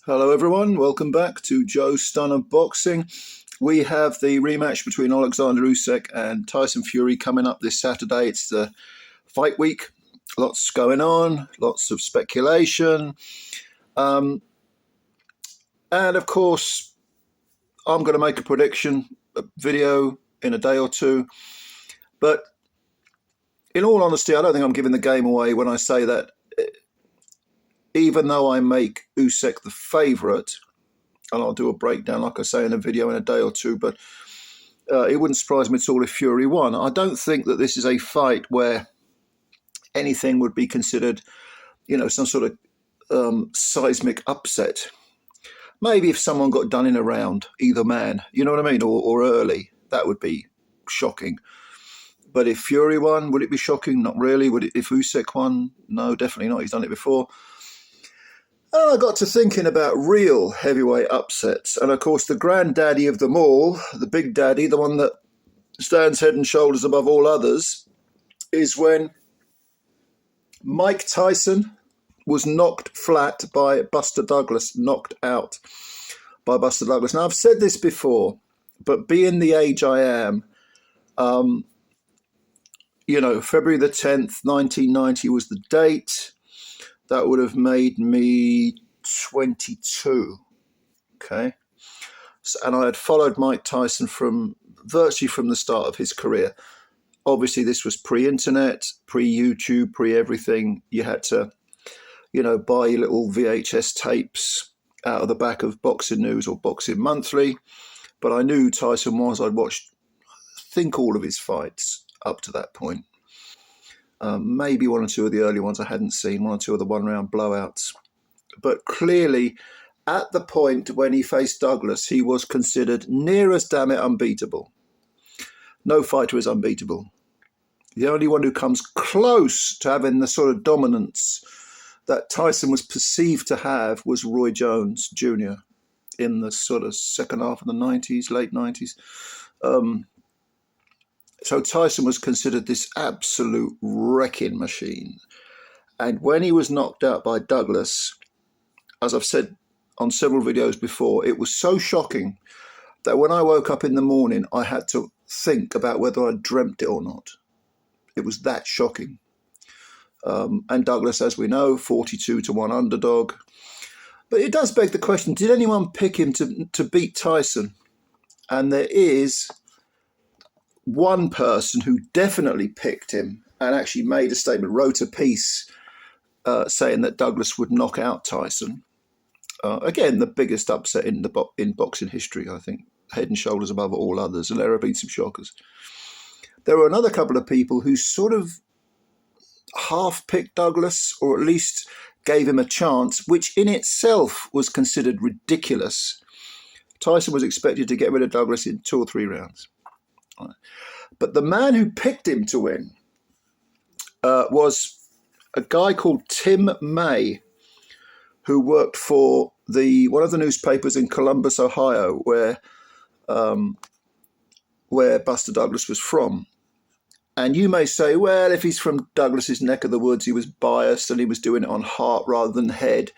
Hello everyone, welcome back to Joe Stunner Boxing. We have the rematch between Oleksandr Usyk and Tyson Fury coming up this Saturday. It's the fight week, lots going on, lots of speculation. And of course, I'm going to make a prediction video in a day or two. But in all honesty, I don't think I'm giving the game away when I say that even though I make Usyk the favourite, and I'll do a breakdown, like I say, in a video in a day or two, but it wouldn't surprise me at all if Fury won. I don't think that this is a fight where anything would be considered, some sort of seismic upset. Maybe if someone got done in a round, either man, you know what I mean, or early, that would be shocking. But if Fury won, would it be shocking? Not really. If Usyk won? No, definitely not. He's done it before. And I got to thinking about real heavyweight upsets. And of course, the granddaddy of them all, the big daddy, the one that stands head and shoulders above all others, is when Mike Tyson was knocked flat by Buster Douglas, knocked out by Buster Douglas. Now, I've said this before, but being the age I am, February the 10th, 1990 was the date. That would have made me 22, okay? And I had followed Mike Tyson virtually from the start of his career. Obviously, this was pre-internet, pre-YouTube, pre-everything. You had to, buy your little VHS tapes out of the back of Boxing News or Boxing Monthly. But I knew Tyson was. I'd watched, I think, all of his fights up to that point. Maybe one or two of the early ones I hadn't seen, one or two of the one-round blowouts. But clearly, at the point when he faced Douglas, he was considered near as damn it unbeatable. No fighter is unbeatable. The only one who comes close to having the sort of dominance that Tyson was perceived to have was Roy Jones Jr. in the sort of second half of the 90s, late 90s. So Tyson was considered this absolute wrecking machine. And when he was knocked out by Douglas, as I've said on several videos before, it was so shocking that when I woke up in the morning, I had to think about whether I dreamt it or not. It was that shocking. And Douglas, as we know, 42-1 underdog. But it does beg the question, did anyone pick him to beat Tyson? And there is one person who definitely picked him and actually made a statement, wrote a piece saying that Douglas would knock out Tyson. Again, the biggest upset in boxing history, I think, head and shoulders above all others, and there have been some shockers. There were another couple of people who sort of half-picked Douglas, or at least gave him a chance, which in itself was considered ridiculous. Tyson was expected to get rid of Douglas in 2 or 3 rounds. But the man who picked him to win was a guy called Tim May, who worked for one of the newspapers in Columbus, Ohio, where Buster Douglas was from. And you may say, well, if he's from Douglas's neck of the woods, he was biased and he was doing it on heart rather than head.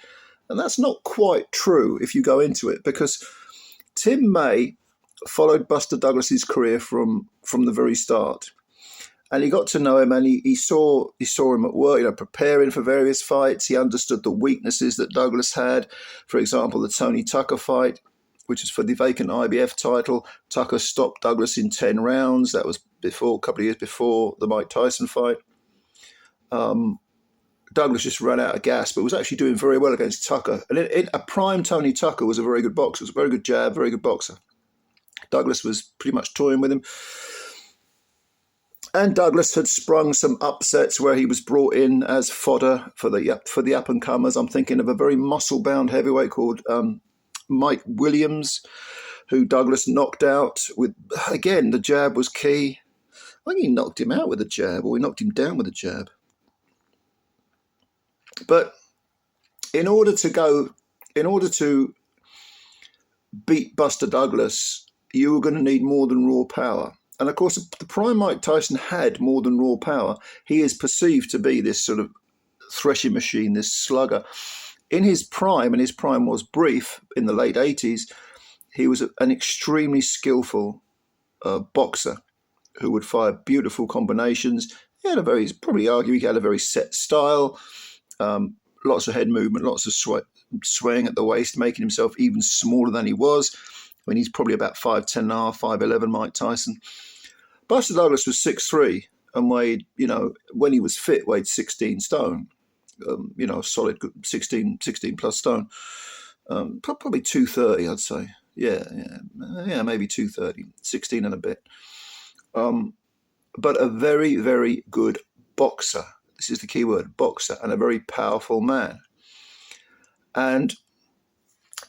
And that's not quite true if you go into it, because Tim May followed Buster Douglas's career from the very start, and he got to know him, and he saw him at work, preparing for various fights. He understood the weaknesses that Douglas had. For example, the Tony Tucker fight, which is for the vacant IBF title. Tucker stopped Douglas in 10 rounds. That was a couple of years before the Mike Tyson fight. Douglas just ran out of gas, but was actually doing very well against Tucker. And a prime Tony Tucker was a very good boxer. Was a very good jab, very good boxer. Douglas was pretty much toying with him. And Douglas had sprung some upsets where he was brought in as fodder for the up-and-comers. I'm thinking of a very muscle-bound heavyweight called Mike Williams, who Douglas knocked out with, again, the jab was key. I think he knocked him out with a jab, or he knocked him down with a jab. But in order to beat Buster Douglas, you were going to need more than raw power. And of course, the prime Mike Tyson had more than raw power. He is perceived to be this sort of threshing machine, this slugger. in his prime, and his prime was brief in the late 80s, he was an extremely skillful boxer who would fire beautiful combinations. He had probably argue he had a very set style, lots of head movement, lots of swaying at the waist, making himself even smaller than he was. I mean, he's probably about 5'10 and a half, 5'11", Mike Tyson. Buster Douglas was 6'3", and weighed, when he was fit, weighed 16 stone. Solid 16 plus stone. Probably 230, I'd say. Yeah, maybe 230, 16 and a bit. But a very, very good boxer. This is the key word, boxer, and a very powerful man. And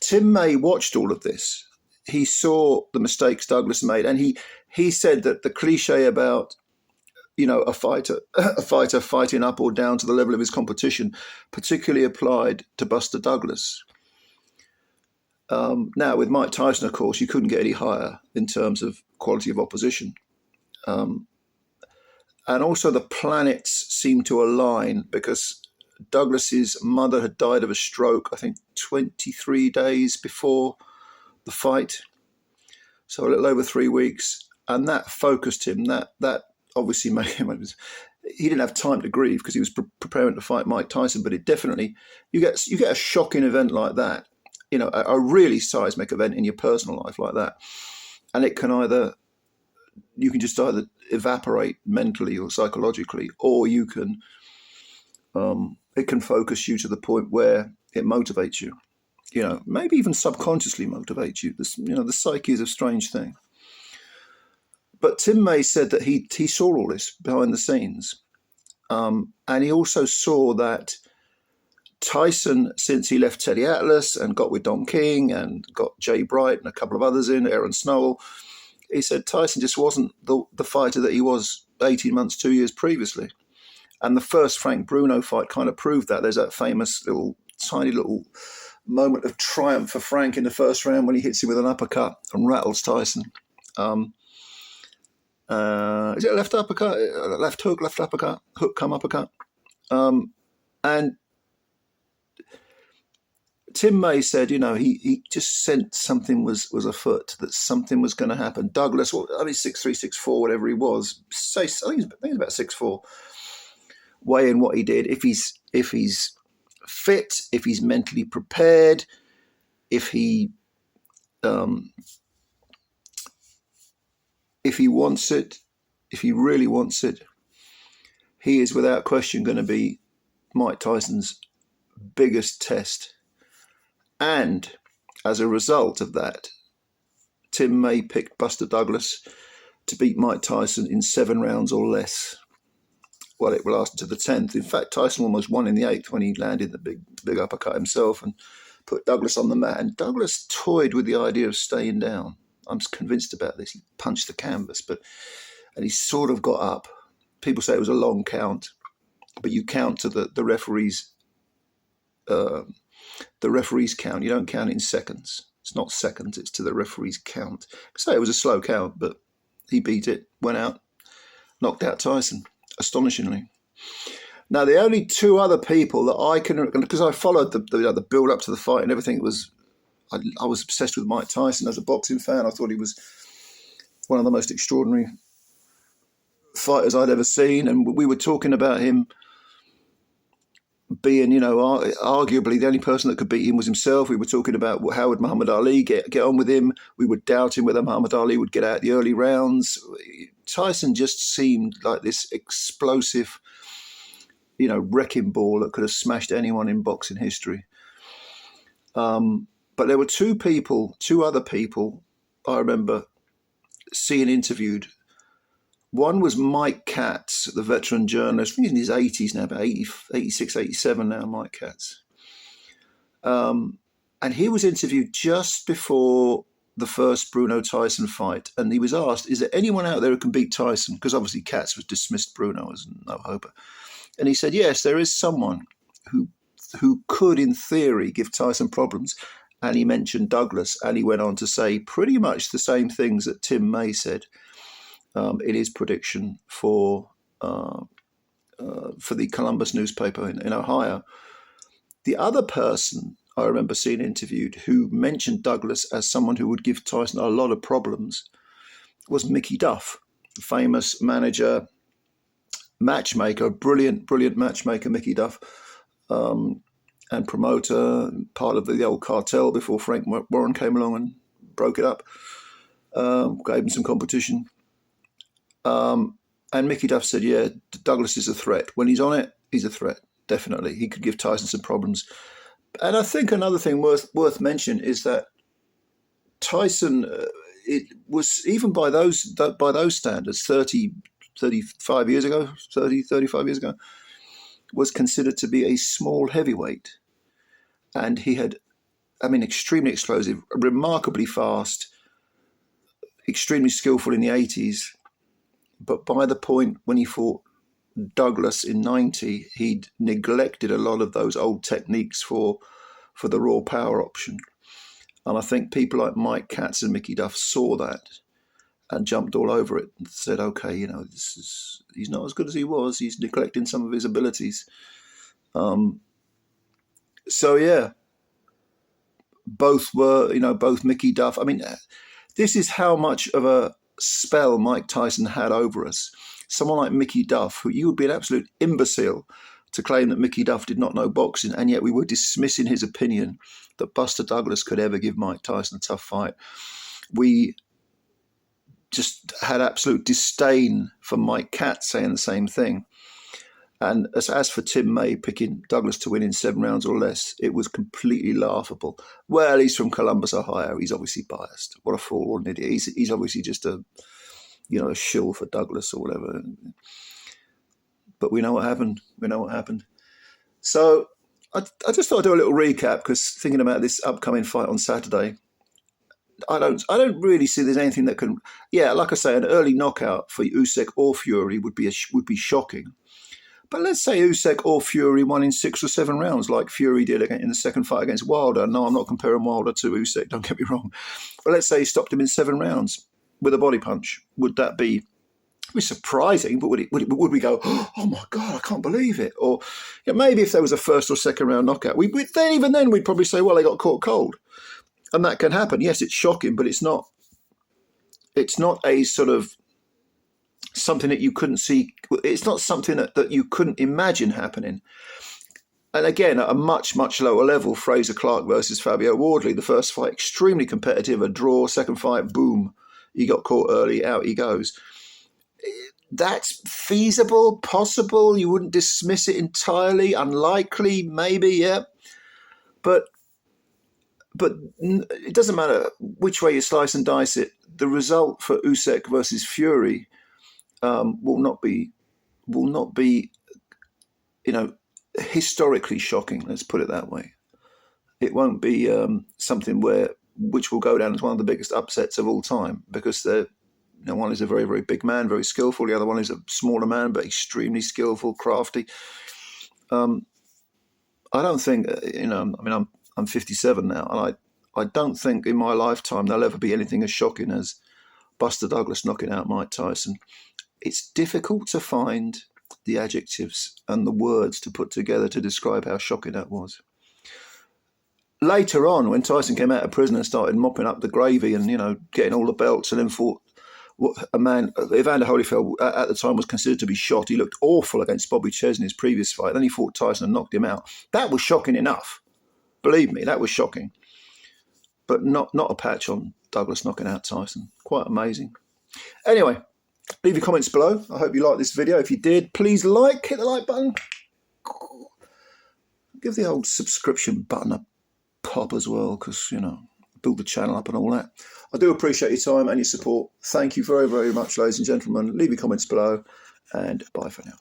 Tim May watched all of this. He saw the mistakes Douglas made, and he said that the cliche about a fighter fighting up or down to the level of his competition particularly applied to Buster Douglas. Now, with Mike Tyson, of course, you couldn't get any higher in terms of quality of opposition. And also the planets seemed to align because Douglas's mother had died of a stroke, I think 23 days before the fight. So a little over 3 weeks. And that focused him. That obviously made him, he didn't have time to grieve because he was preparing to fight Mike Tyson, but it definitely, you get a shocking event like that, a really seismic event in your personal life like that. And it can you can just either evaporate mentally or psychologically, or you can, it can focus you to the point where it motivates you, maybe even subconsciously motivates you. The psyche is a strange thing. But Tim May said that he saw all this behind the scenes. And he also saw that Tyson, since he left Teddy Atlas and got with Don King and got Jay Bright and a couple of others in, Aaron Snowell, he said Tyson just wasn't the fighter that he was 18 months, 2 years previously. And the first Frank Bruno fight kind of proved that. There's that famous tiny little moment of triumph for Frank in the first round when he hits him with an uppercut and rattles Tyson. Is it a left uppercut? Left hook, left uppercut, hook come uppercut. And Tim May said, he just sensed something was afoot, that something was going to happen. Douglas, 6'3", 6'4", whatever he was, I think he's about 6'4", weighing what he did. If he's fit, if he's mentally prepared, if he wants it, if he really wants it, he is without question going to be Mike Tyson's biggest test. And as a result of that, Tim May picked Buster Douglas to beat Mike Tyson in 7 rounds or less. Well, it lasted to the 10th. In fact, Tyson almost won in the 8th when he landed the big uppercut himself and put Douglas on the mat. And Douglas toyed with the idea of staying down. I'm convinced about this. He punched the canvas, and he sort of got up. People say it was a long count, but you count to the referee's count. You don't count it in seconds. It's not seconds. It's to the referee's count. I say it was a slow count, but he beat it, went out, knocked out Tyson, astonishingly. Now, the only 2 other people that I can, because I followed the build up to the fight and everything, I was obsessed with Mike Tyson as a boxing fan. I thought he was one of the most extraordinary fighters I'd ever seen. And we were talking about him being, arguably the only person that could beat him was himself. We were talking about how would Muhammad Ali get on with him. We were doubting whether Muhammad Ali would get out the early rounds. Tyson just seemed like this explosive, wrecking ball that could have smashed anyone in boxing history. But there were 2 other people I remember seeing interviewed. One was Mike Katz, the veteran journalist. I think he's in his 80s now, about 86, 87 now, Mike Katz. And he was interviewed just before the first Bruno Tyson fight. And he was asked, is there anyone out there who can beat Tyson? Because obviously Katz was dismissed Bruno as no hoper. And he said, yes, there is someone who could, in theory, give Tyson problems. And he mentioned Douglas. And he went on to say pretty much the same things that Tim May said in his prediction for the Columbus newspaper in Ohio. The other person I remember seeing interviewed who mentioned Douglas as someone who would give Tyson a lot of problems was Mickey Duff, famous manager, matchmaker, brilliant matchmaker, Mickey Duff, and promoter, part of the old cartel before Frank Warren came along and broke it up, gave him some competition. And Mickey Duff said, yeah, Douglas is a threat. When he's on it, he's a threat, definitely. He could give Tyson some problems. And I think another thing worth mentioning is that Tyson, it was, even by those standards, 35 years ago, was considered to be a small heavyweight. And he had, extremely explosive, remarkably fast, extremely skillful in the 80s. But by the point when he fought Douglas in 90, he'd neglected a lot of those old techniques for the raw power option. And I think people like Mike Katz and Mickey Duff saw that and jumped all over it and said, okay, he's not as good as he was. He's neglecting some of his abilities. So yeah, both Mickey Duff. This is how much of a spell Mike Tyson had over us. Someone like Mickey Duff, who you would be an absolute imbecile to claim that Mickey Duff did not know boxing, and yet we were dismissing his opinion that Buster Douglas could ever give Mike Tyson a tough fight. We just had absolute disdain for Mike Katz saying the same thing. And as for Tim May picking Douglas to win in 7 rounds or less, it was completely laughable. Well, he's from Columbus, Ohio. He's obviously biased. What a fool, what an idiot. He's obviously just a shill for Douglas or whatever. But we know what happened. So I just thought I'd do a little recap, because thinking about this upcoming fight on Saturday, I don't really see there's anything that can. Yeah, like I say, an early knockout for Usyk or Fury would be shocking. But let's say Usyk or Fury won in 6 or 7 rounds, like Fury did in the second fight against Wilder. No, I'm not comparing Wilder to Usyk, don't get me wrong. But let's say he stopped him in 7 rounds with a body punch. Would that be surprising? But would we go, oh my God, I can't believe it? Or maybe if there was a first or second round knockout, even then we'd probably say, well, they got caught cold. And that can happen. Yes, it's shocking, but it's not a sort of something that you couldn't see. It's not something that you couldn't imagine happening. And again, at a much, much lower level, Fraser Clark versus Fabio Wardley, the first fight, extremely competitive, a draw. Second fight, boom, he got caught early, out he goes. That's feasible, possible. You wouldn't dismiss it entirely. Unlikely, maybe, yeah. But it doesn't matter which way you slice and dice it. The result for Usyk versus Fury will not be historically shocking. Let's put it that way. It won't be something which will go down as one of the biggest upsets of all time, because one is a very, very big man, very skillful. The other one is a smaller man, but extremely skillful, crafty. I don't think I'm 57 now, and I don't think in my lifetime there'll ever be anything as shocking as Buster Douglas knocking out Mike Tyson. It's difficult to find the adjectives and the words to put together to describe how shocking that was. Later on, when Tyson came out of prison and started mopping up the gravy and, getting all the belts, and then fought a man, Evander Holyfield at the time was considered to be shot. He looked awful against Bobby Chesney's previous fight. Then he fought Tyson and knocked him out. That was shocking enough. Believe me, that was shocking. But not a patch on Douglas knocking out Tyson. Quite amazing. Anyway, leave your comments below. I hope you liked this video. If you did, please hit the like button. Give the old subscription button a pop as well, because, build the channel up and all that. I do appreciate your time and your support. Thank you very, very much, ladies and gentlemen. Leave your comments below, and bye for now.